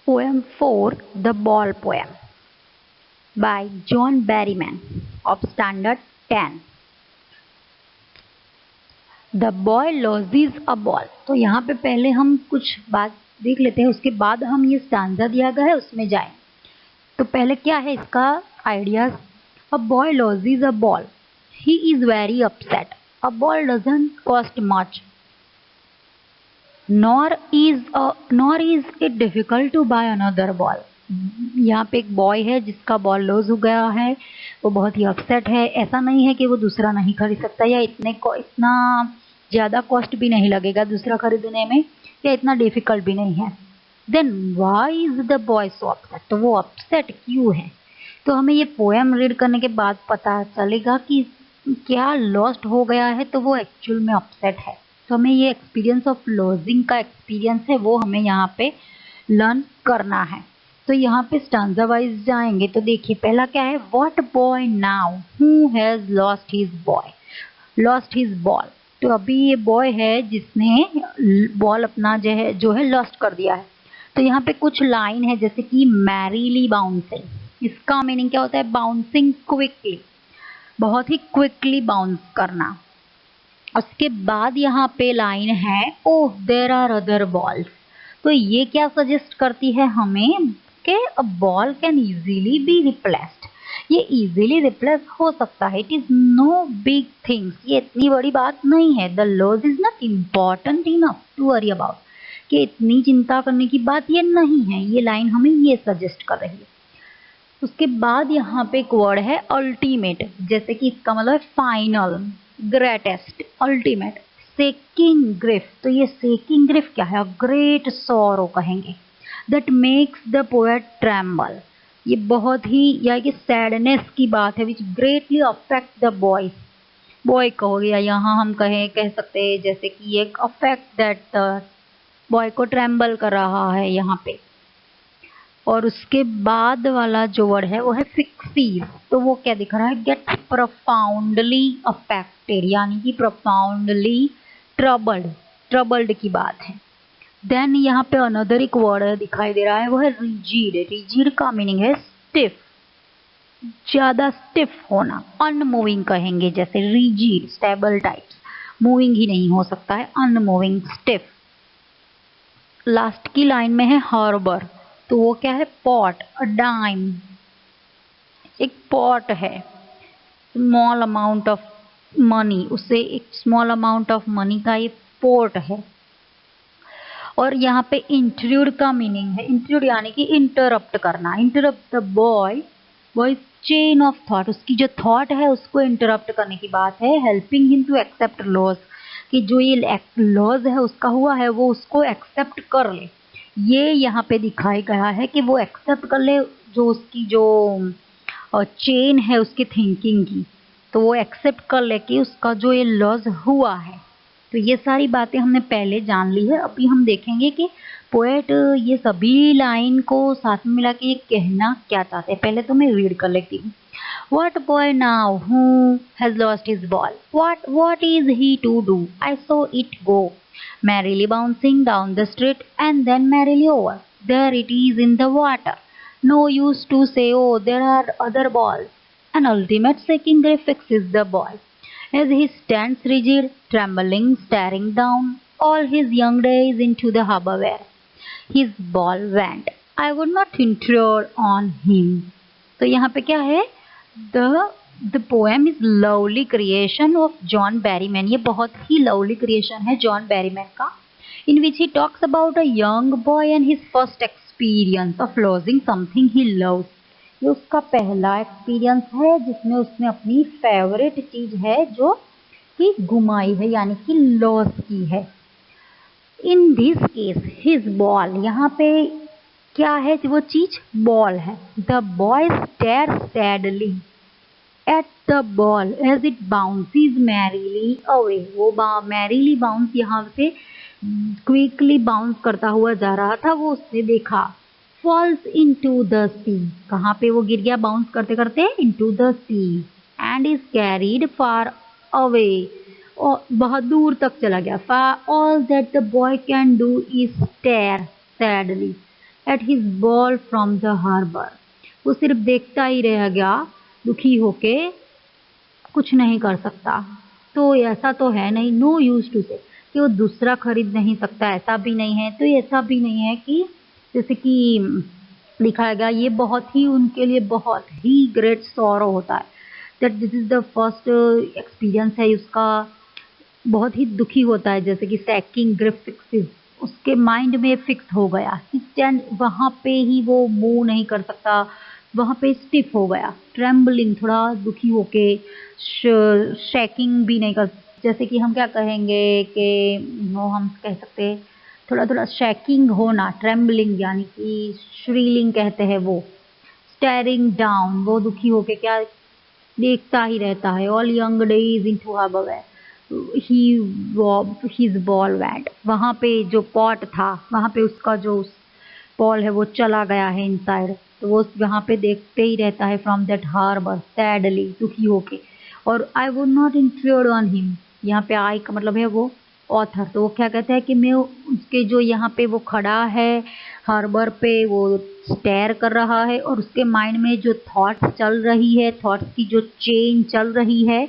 Poem 4, The Ball Poem by John Berryman of Standard 10. The boy loses a ball. तो यहाँ पे पहले हम कुछ बात देख लेते हैं, उसके बाद हम ये स्टांजा दिया गया है उसमें जाएं। तो पहले क्या है इसका idea? A boy loses a ball. He is very upset. A ball doesn't cost much. Nor is it difficult to buy another ball. यहाँ पे एक बॉय है जिसका बॉल लॉस हो गया है, वो बहुत ही अपसेट है। ऐसा नहीं है कि वो दूसरा नहीं खरीद सकता या इतना ज़्यादा कॉस्ट भी नहीं लगेगा दूसरा खरीदने में, या इतना डिफिकल्ट भी नहीं है। Then why is the boy so upset? तो वो अपसेट क्यों है? तो हमें ये पोएम रीड करने के बाद पता चलेगा कि क्या लॉस्ट हो गया है, तो वो एक्चुअल में अपसेट है। तो हमें ये एक्सपीरियंस ऑफ लॉजिंग का एक्सपीरियंस है वो हमें यहाँ पे लर्न करना है। तो यहाँ पे स्टांजा वाइज जाएंगे तो देखिए पहला क्या है, what boy now who has lost his ball. तो अभी ये बॉय है जिसने बॉल अपना जो है लॉस्ट कर दिया है। तो यहाँ पे कुछ लाइन है जैसे कि मैरीली बाउंसिंग। इसका मीनिंग क्या होता है? बाउंसिंग क्विकली, बहुत ही क्विकली बाउंस करना। उसके बाद यहाँ पे लाइन है oh there are other balls. तो ये क्या सजेस्ट करती है हमें कि a ball can easily be replaced. ये इजीली रिप्लेस हो सकता है। It is no big things, ये इतनी बड़ी बात नहीं है। The loss is not important enough to worry about, कि इतनी चिंता करने की बात ये नहीं है। ये लाइन हमें ये सजेस्ट कर रही है। उसके बाद यहाँ पे एक वर्ड है अल्टीमेट, जैसे कि इसका मतलब फाइनल, ग्रेटेस्ट, अल्टीमेट। सेकिंग ग्रिफ, तो ये सेकिंग ग्रिफ क्या है? ग्रेट सॉरो कहेंगे। That makes the poet tremble, ये बहुत ही या कि सैडनेस की बात है, विच ग्रेटली अफेक्ट द बॉय कहोगे, या यहाँ हम कह सकते हैं जैसे कि एक अफेक्ट दैट बॉय को ट्रेम्बल कर रहा है यहाँ पे। और उसके बाद वाला जो वर्ड है वो है फिक्सीव। तो वो क्या दिख रहा है? गेट प्रोफाउंडली अफेक्टेड, यानी कि प्रोफाउंडली ट्रबल्ड की बात है। देन यहाँ पे अनदर एक वर्ड दिखाई दे रहा है, वो है रिजिड। रिजिड का मीनिंग है स्टिफ, ज्यादा स्टिफ होना, अनमूविंग कहेंगे। जैसे रिजिड स्टेबल टाइप्स, मूविंग ही नहीं हो सकता है, अनमूविंग, स्टिफ। लास्ट की लाइन में है हार्बर। तो वो क्या है? पॉट, अ डाइम, एक पॉट है, स्मॉल अमाउंट ऑफ मनी, उससे एक स्मॉल अमाउंट ऑफ मनी का ये पोर्ट है। और यहाँ पे इंट्रूड का मीनिंग है, इंट्रूड यानी कि इंटरप्ट करना। Interrupt the boy chain of thought, उसकी जो थॉट है उसको इंटरप्ट करने की बात है। Helping him to accept loss, कि जो ये लॉस है उसका हुआ है वो उसको एक्सेप्ट कर ले। ये यहाँ पे दिखाई गया है कि वो एक्सेप्ट कर ले जो उसकी जो चेन है उसकी थिंकिंग की, तो वो एक्सेप्ट कर ले कि उसका जो ये लॉस हुआ है। तो ये सारी बातें हमने पहले जान ली है। अभी हम देखेंगे कि पोएट ये सभी लाइन को साथ में मिला के ये कहना क्या चाहते हैं। पहले तो मैं रीड कर लेती हूँ। What boy now who has lost his ball? What is he to do? I saw it go, merrily bouncing down the street and then merrily over. There it is in the water. No use to say, oh, there are other balls. An ultimate shaking grip fixes the boy. As he stands rigid, trembling, staring down all his young days into the harbor where his ball went. I would not intrude on him. तो यहाँ पे क्या है? The poem is lovely creation of John Berryman. ये बहुत ही lovely creation है John Berryman का, in which he talks about a young boy and his first experience of losing something he loves. ये उसका पहला एक्सपीरियंस है जिसमें उसने अपनी फेवरेट चीज है जो कि गुमाई है, यानी कि लॉस की है। In this case his ball, यहाँ पे क्या है? वो चीज बॉल है। The boy stare sadly at the ball as it bounces merrily away. वो मैरीली बाउंस यहाँ से क्विकली बाउंस करता हुआ जा रहा था, वो उसने देखा। फॉल्स इनटू द सी, कहाँ पे वो गिर गया बाउंस करते करते? Into the sea. And is carried far away, और बहुत दूर तक चला गया। All that the boy can do is stare sadly. At his ball from the harbour. वो सिर्फ देखता ही रह गया दुखी होके, कुछ नहीं कर सकता। तो ऐसा तो है नहीं, नो यूज टू से कि वो दूसरा खरीद नहीं सकता, ऐसा भी नहीं है। तो ऐसा भी नहीं है कि जैसे कि दिखाया गया, ये बहुत ही उनके लिए बहुत ही ग्रेट सॉरो होता है, that this is the first experience है उसका, बहुत ही दुखी होता है। जैसे कि सैकिंग ग्रिप फिक्सेस, उसके माइंड में फिक्स हो गया, स्टैंड वहाँ पे ही वो मूव नहीं कर सकता, वहाँ पे स्टिफ हो गया, ट्रेम्बलिंग थोड़ा दुखी होके, शेकिंग भी नहीं कर, जैसे कि हम क्या कहेंगे कि वो हम कह सकते हैं थोड़ा थोड़ा शेकिंग होना, ट्रेम्बलिंग यानी कि श्रीलिंग कहते हैं वो, स्टेरिंग डाउन, वो दुखी होके क्या देखता ही रहता है। ऑल यंग डेज इनटू हर्बर ही हिज बॉल वेंट, वहाँ पे जो पॉट था वहाँ पे उसका जो बॉल है वो चला गया है इनसाइड, तो वो वहाँ पे देखते ही रहता है फ्रॉम दैट हार्बर सैडली, दुखी होके। और आई would not intrude on him, यहाँ पे आई का मतलब है वो ऑथर, तो वो क्या कहता है कि मैं उसके जो यहाँ पे वो खड़ा है हार्बर पे, वो स्टेयर कर रहा है और उसके माइंड में जो थॉट्स चल रही है, थॉट्स की जो चेन चल रही है,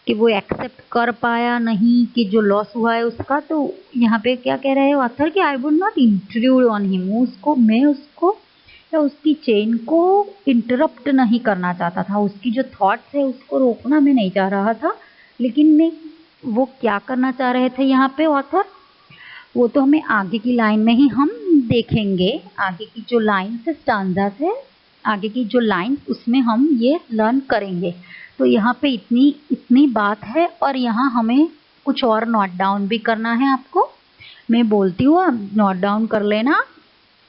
कि वो एक्सेप्ट कर पाया नहीं कि जो लॉस हुआ है उसका। तो यहाँ पे क्या कह रहे हैं ऑथर कि आई would not intrude on him, उसको मैं उसको या उसकी चेन को इंटरप्ट नहीं करना चाहता था, उसकी जो थॉट्स है उसको रोकना मैं नहीं चाह रहा था। लेकिन मैं वो क्या करना चाह रहे थे यहाँ पे ऑथर, वो तो हमें आगे की लाइन में ही हम देखेंगे, आगे की जो लाइन से स्टांजास है, आगे की जो लाइन उसमें हम ये लर्न करेंगे। तो यहाँ पे इतनी इतनी बात है और यहाँ हमें कुछ और नोट डाउन भी करना है आपको, मैं बोलती हूँ आप नोट डाउन कर लेना,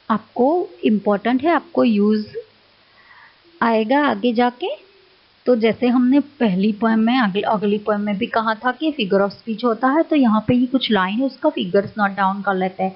आपको इम्पोर्टेंट है, आपको यूज आएगा आगे जाके। तो जैसे हमने पहली पोएम में अगली पोएम में भी कहा था कि फिगर ऑफ स्पीच होता है, तो यहाँ पे ये कुछ लाइन है उसका फिगर्स नोट डाउन कर लेते हैं।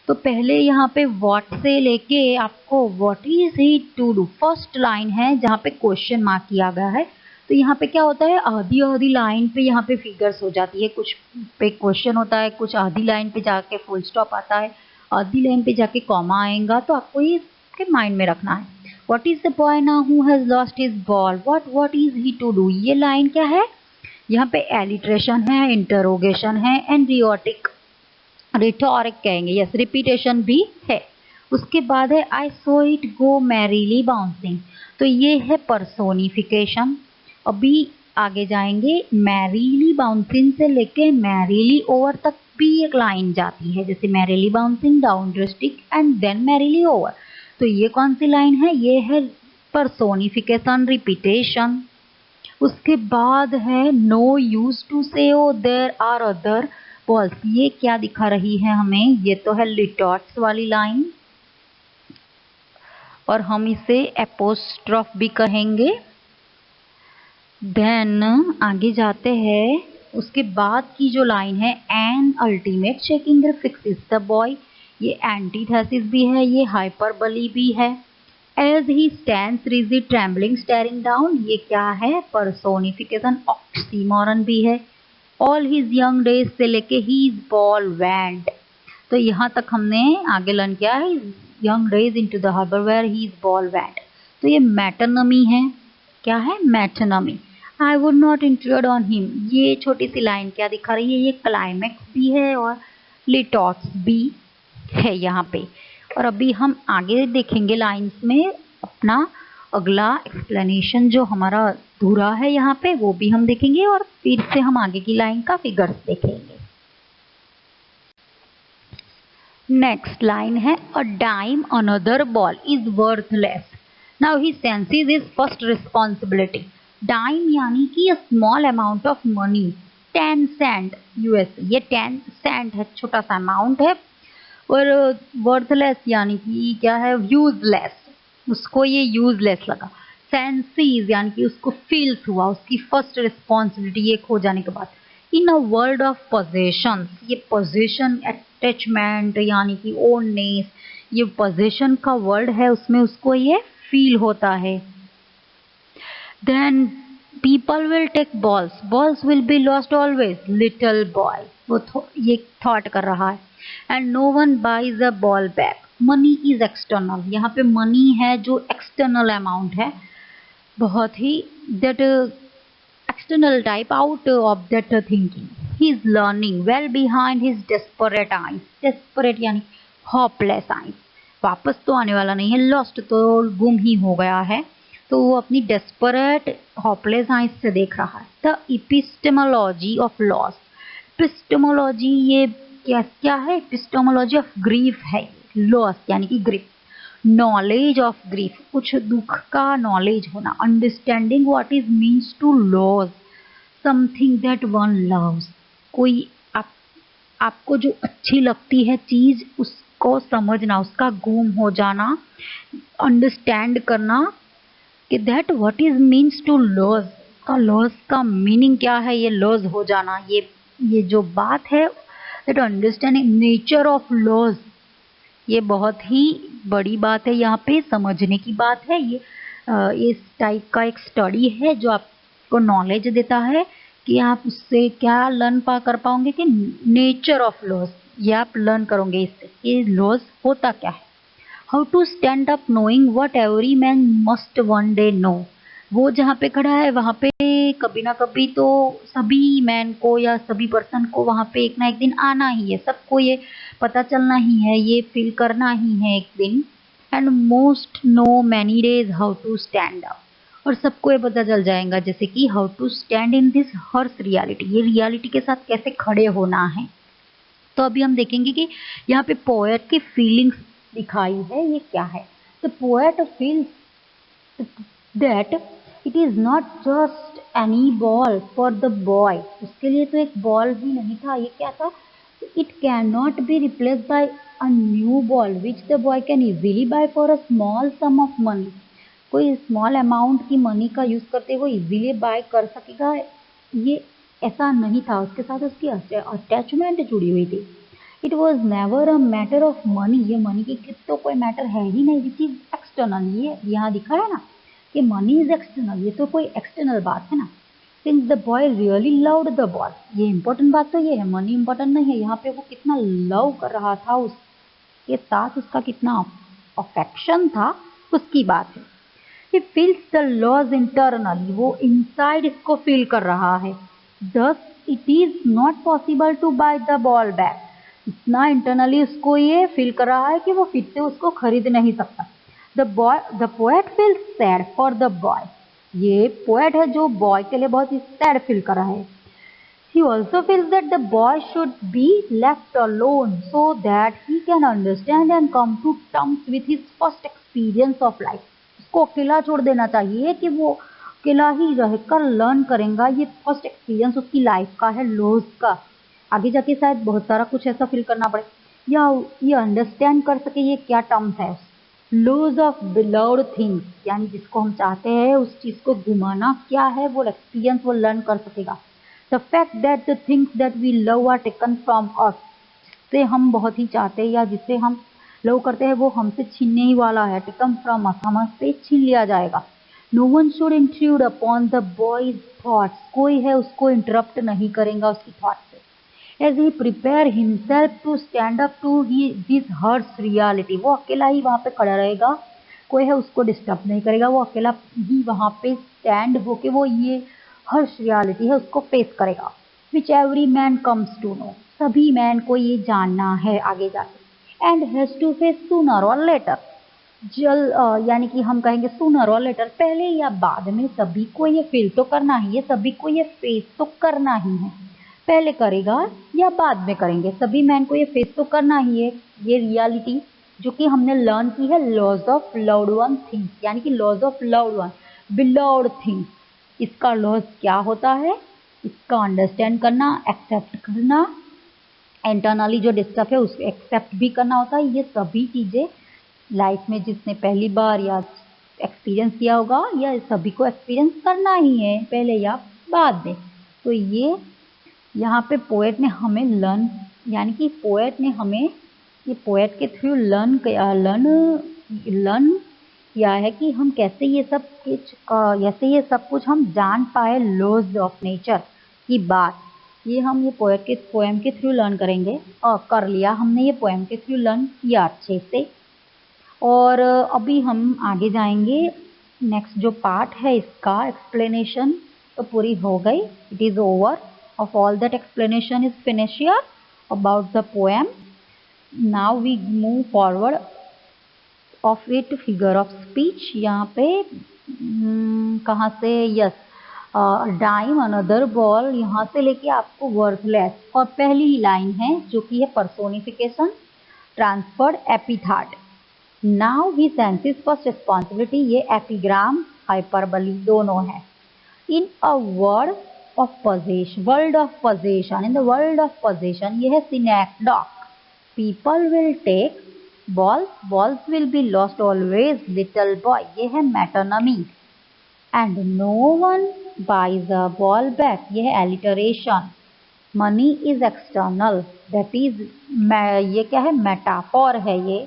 तो पहले यहाँ पे व्हाट से लेके आपको what is he to do, first line है जहाँ पे क्वेश्चन मार्क किया गया है। तो यहाँ पे क्या होता है, आधी आधी लाइन पे यहाँ पे फिगर्स हो जाती है, कुछ पे क्वेश्चन होता है, कुछ आधी लाइन पे जाके फुल स्टॉप आता है, आधी लाइन पे जाके कॉमा आएगा। तो आपको ये के माइंड में रखना है। What is the boy now who has lost his ball? What is he to do? ये लाइन क्या है, यहाँ पे एलिट्रेशन है, इंटरोगेशन है, एंड रिटोरिक कहेंगे, यस रिपीटेशन भी है। उसके बाद है I saw it go merrily bouncing, तो ये है पर्सोनिफिकेशन। अभी आगे जाएंगे, मैरीली बाउंसिंग से लेके मैरीली ओवर तक भी एक लाइन जाती है, जैसे मैरीली बाउंसिंग डाउन ड्रिस्टिक एंड देन मैरीली ओवर। तो ये कौन सी लाइन है, ये है पर्सोनिफिकेशन रिपीटेशन। उसके बाद है नो यूज टू से oh there are other balls, ये क्या दिखा रही है हमें, ये तो है लिटॉट्स वाली लाइन और हम इसे एपोस्ट्रॉफ भी कहेंगे। देन आगे जाते हैं, उसके बाद की जो लाइन है an ultimate checking the fixes the boy, ये एंटीथेसिस भी है, ये हाइपरबली भी है। As he stands rigid trembling staring down, ये क्या है, पर्सोनिफिकेशन ऑक्सीमोरन भी है। ऑल हिज यंग डेज से लेके ही इज बॉल वेंट, तो यहाँ तक हमने आगे लर्न किया है, young days into the harbour where he is ball went. तो ये मैटरनमी है, क्या है, metonymy. I would not intrude on him, ये छोटी सी लाइन क्या दिखा रही है, ये क्लाइमैक्स भी है और लिटॉट्स भी है यहाँ पे। और अभी हम आगे देखेंगे लाइंस में अपना अगला एक्सप्लेनेशन जो हमारा अधूरा है यहाँ पे, वो भी हम देखेंगे और फिर से हम आगे की लाइन का फिगर्स देखेंगे। नेक्स्ट लाइन है a dime another ball is worthless, now he senses his first responsibility. Dime यानी कि small amount of money, 10 cent US, ये 10 सेंट है, छोटा सा अमाउंट है। और वर्थलेस यानी कि क्या है, यूजलेस, उसको ये यूजलेस लगा। सेंसीज यानी कि उसको फील्स हुआ, उसकी फर्स्ट रिस्पॉन्सिबिलिटी ये खो जाने के बाद। इन अ वर्ल्ड ऑफ पोजेशन, ये पोजेशन अटैचमेंट यानी कि ओननेस, ये पोजेशन का वर्ड है, उसमें उसको ये फील होता है। Then people will take balls, balls will be lost always, little boy, वो ये थॉट कर रहा है। And no one buys a ball back, money is external, यहाँ पे मनी है जो एक्सटर्नल अमाउंट है, बहुत ही that external type out of that thinking. He is learning well behind his desperate eyes. Desperate यानी hopeless eyes. वापस तो आने वाला नहीं है, lost तो गुम ही हो गया है, तो वो अपनी desperate hopeless eyes से देख रहा है. The epistemology of loss. Epistemology ये क्या है? Epistemology of grief है. Loss यानी कि grief. नॉलेज ऑफ ग्रीफ, कुछ दुख का नॉलेज होना, understanding what is means to loss something that one loves, कोई आपको जो अच्छी लगती है चीज उसको समझना, उसका गुम हो जाना, अंडरस्टैंड करना कि that what is means to loss, का लॉस का मीनिंग क्या है, ये लॉस हो जाना, ये जो बात है that understanding nature of loss, ये बहुत ही बड़ी बात है, यहाँ पे समझने की बात है। ये इस टाइप का एक स्टडी है जो आपको नॉलेज देता है कि आप उससे क्या लर्न कर पाओगे कि नेचर ऑफ लॉस, ये आप लर्न करोगे इससे कि लॉस होता क्या है। How to stand up knowing what every man must one day know, वो जहाँ पे खड़ा है वहाँ पे कभी ना कभी तो सभी मैन को या सभी पर्सन को वहाँ पे एक ना एक दिन आना ही है, सबको ये पता चलना ही है, ये फील करना ही है एक दिन। And most know many days how to stand up, और सबको ये पता चल जाएगा जैसे कि how to stand in this harsh reality, ये रियलिटी के साथ कैसे खड़े होना है। तो अभी हम देखेंगे कि यहाँ पे पोएट की फीलिंग्स दिखाई है, ये क्या है। The poet feels that it is not just any ball for the boy, उसके लिए तो एक बॉल ही नहीं था, ये क्या था, it can not be replace by a new ball which the boy can easily buy for a small sum of money, कोई स्मॉल अमाउंट की मनी का यूज करते हुए इजीली बाय कर सकेगा, ये ऐसा नहीं था, उसके साथ उसकी अटैचमेंट जुड़ी हुई थी। It was never a matter of money, ये मनी की तो कोई मैटर है ही नहीं, विच इज एक्सटर्नल, ये यहाँ दिखा है ना कि मनी इज एक्सटर्नल, ये तो कोई एक्सटर्नल बात है ना। Since the boy really loved the boy, ये इंपॉर्टेंट बात तो ये है, मनी इंपॉर्टेंट नहीं है, यहाँ पे वो कितना लव कर रहा था, उसके साथ उसका कितना अफेक्शन था उसकी बात है। He feels the loss internally, वो इनसाइड इसको फील कर रहा है। Thus it is not possible to buy the ball back, इतना इंटरनली उसको ये फील कर रहा है कि वो फिर से उसको खरीद नहीं सकता। The poet feels sad for the boy, ये पोएट है जो बॉय के लिए बहुत ही सैड फील कर रहा है। He also feels that the boy should be left alone so that he can understand and come to terms with his first experience of life, उसको अकेला छोड़ देना चाहिए कि वो अकेला ही रहकर लर्न करेगा, ये फर्स्ट एक्सपीरियंस उसकी लाइफ का है लॉस का, आगे जाके शायद बहुत सारा कुछ ऐसा फील करना पड़े या ये अंडरस्टैंड कर सके ये क्या टर्म्स है। लॉस ऑफ बिलव्ड थिंग्स, यानी जिसको हम चाहते हैं उस चीज को घुमाना क्या है, वो एक्सपीरियंस वो लर्न कर सकेगा। The fact that the things that we love are taken from us, जिससे हम बहुत ही चाहते हैं या जिसे हम लव करते हैं वो हमसे छीनने ही वाला है, टेकन फ्रॉम अस, हमसे छीन लिया जाएगा। No one should intrude upon the boy's thoughts, कोई है उसको इंटरप्ट नहीं करेगा उसकी थॉट से। As he prepare himself to stand up to this harsh reality, वो अकेला ही वहाँ पे खड़ा रहेगा, कोई है उसको डिस्टर्ब नहीं करेगा, वो अकेला ही वहाँ पे स्टैंड होके वो ये हर्ष रियलिटी है उसको फेस करेगा। Which every man comes to know, सभी मैन को ये जानना है आगे जाके। And has to face sooner or later, यानी कि हम कहेंगे sooner or later, पहले या बाद में सभी को ये फील तो करना ही है, सभी को ये फेस तो करना ही है, पहले करेगा या बाद में करेंगे, सभी मैन को ये फेस तो करना ही है, ये रियलिटी जो कि हमने लर्न की है loss of loved one things, यानी कि loss of loved one beloved things, इसका लॉस क्या होता है, इसका अंडरस्टैंड करना, एक्सेप्ट करना, इंटरनली जो डिस्टर्ब है उसको एक्सेप्ट भी करना होता है। ये सभी चीज़ें लाइफ में जिसने पहली बार या एक्सपीरियंस किया होगा या सभी को एक्सपीरियंस करना ही है पहले या बाद में। तो ये यहाँ पे पोएट ने हमें लर्न, यानी कि पोएट ने हमें ये पोएट के थ्रू लर्न किया है कि हम कैसे ये सब कुछ हम जान पाए लॉज ऑफ नेचर की बात, ये हम ये पोएम के थ्रू लर्न करेंगे और कर लिया हमने, ये पोएम के थ्रू लर्न किया अच्छे से। और अभी हम आगे जाएंगे। नेक्स्ट जो पार्ट है इसका एक्सप्लेनेशन तो पूरी हो गई, it is over. Of all that explanation is finish here about the poem. Now we move forward of it figure of speech. यहाँ पे कहाँ से, यस, डाइम अनदर बॉल, यहाँ से लेके आपको वर्थलेस, और पहली ही लाइन है जो कि है personification, transferred, epithet. Now he senses first responsibility, ये एपिग्राम हाइपरबली दोनों है। In a word of possession, world of possession, in the world of possession, ये है synecdoche. People will take balls, balls will be lost always, little boy, ये है metonymy. and no one buys a ball back, ये है alliteration। money is external, that is ये क्या है, metaphor है ये।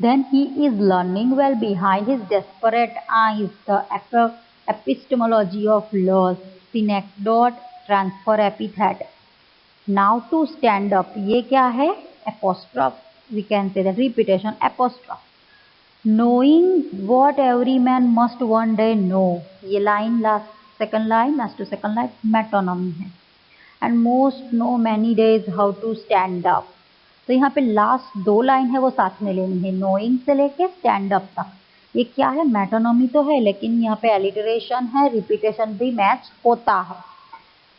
then he is learning well behind his desperate eyes, the epistemology of laws, synecdoche, transfer, epithet। now to stand up, ये क्या है, apostrophe, we can say that repetition, apostrophe। knowing what every man must one day know, ये line last, second line, last to second line metonymy है। and most know many days how to stand up, तो यहाँ पे last दो line है वो साथ में लेनी है, knowing से लेके stand up तक। ये क्या है, मेटोनमी तो है लेकिन यहाँ पे एलिटरेशन है, रिपीटेशन भी मैच होता है।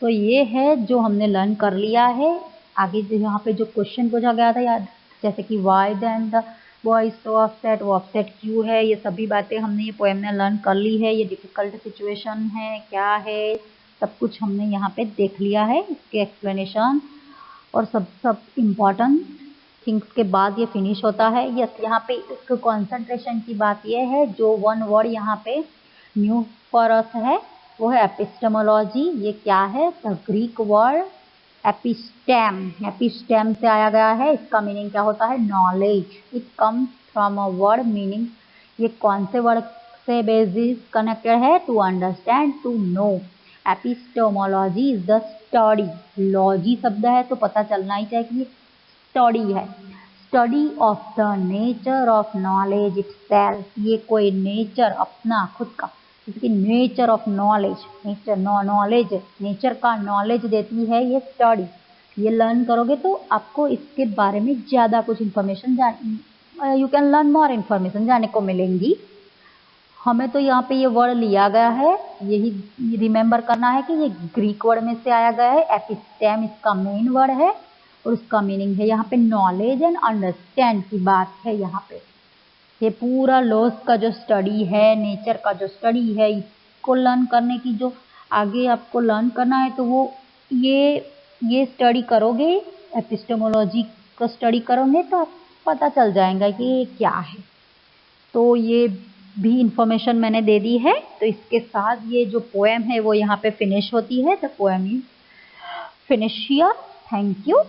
तो ये है जो हमने लर्न कर लिया है। आगे जो यहाँ पे जो क्वेश्चन पूछा गया था याद, जैसे कि why then the boy so upset, वो अपसेट क्यों है, ये सभी बातें हमने ये पोएम में लर्न कर ली है। ये डिफिकल्ट सिचुएशन है क्या है, सब कुछ हमने यहाँ पे देख लिया है, इसके एक्सप्लेनेशन और सब इम्पॉर्टेंट थिंग्स के बाद ये फिनिश होता है। यस, यहाँ पे एक कॉन्सेंट्रेशन की बात ये है, जो वन वर्ड यहाँ पे न्यू फॉर अस है वो है एपिस्टेमोलॉजी। ये क्या है, the Greek word episteme, episteme से आया गया है। इसका मीनिंग क्या होता है, knowledge. It comes from a word meaning, ये कौन से वर्ड से बेसिस कनेक्टेड है, to understand, to know. Epistemology is the study, logy शब्द है तो पता चलना ही चाहिए कि स्टडी है, study of the nature of knowledge itself. ये कोई नेचर अपना खुद का, इसकी nature of knowledge, nature knowledge, nature का नॉलेज देती है ये स्टडी। ये लर्न करोगे तो आपको इसके बारे में ज़्यादा कुछ information you can learn more information जाने को मिलेंगी। हमें तो यहाँ पे ये वर्ड लिया गया है, यही रिमेंबर करना है कि ये ग्रीक वर्ड में से आया गया है। एपिस्टेम इसका मेन वर्ड है और उसका मीनिंग है यहाँ पे नॉलेज एंड अंडरस्टैंड की बात है। यहाँ पे ये पूरा लॉस का जो स्टडी है, नेचर का जो स्टडी है, इसको लर्न करने की जो आगे आपको लर्न करना है तो वो ये स्टडी करोगे, एपिस्टेमोलॉजी को स्टडी करोगे तो आपको पता चल जाएगा कि ये क्या है। तो ये भी इंफॉर्मेशन मैंने दे दी है। तो इसके साथ ये जो पोएम है वो यहाँ पे फिनिश होती है। The poem is finish here. Thank you.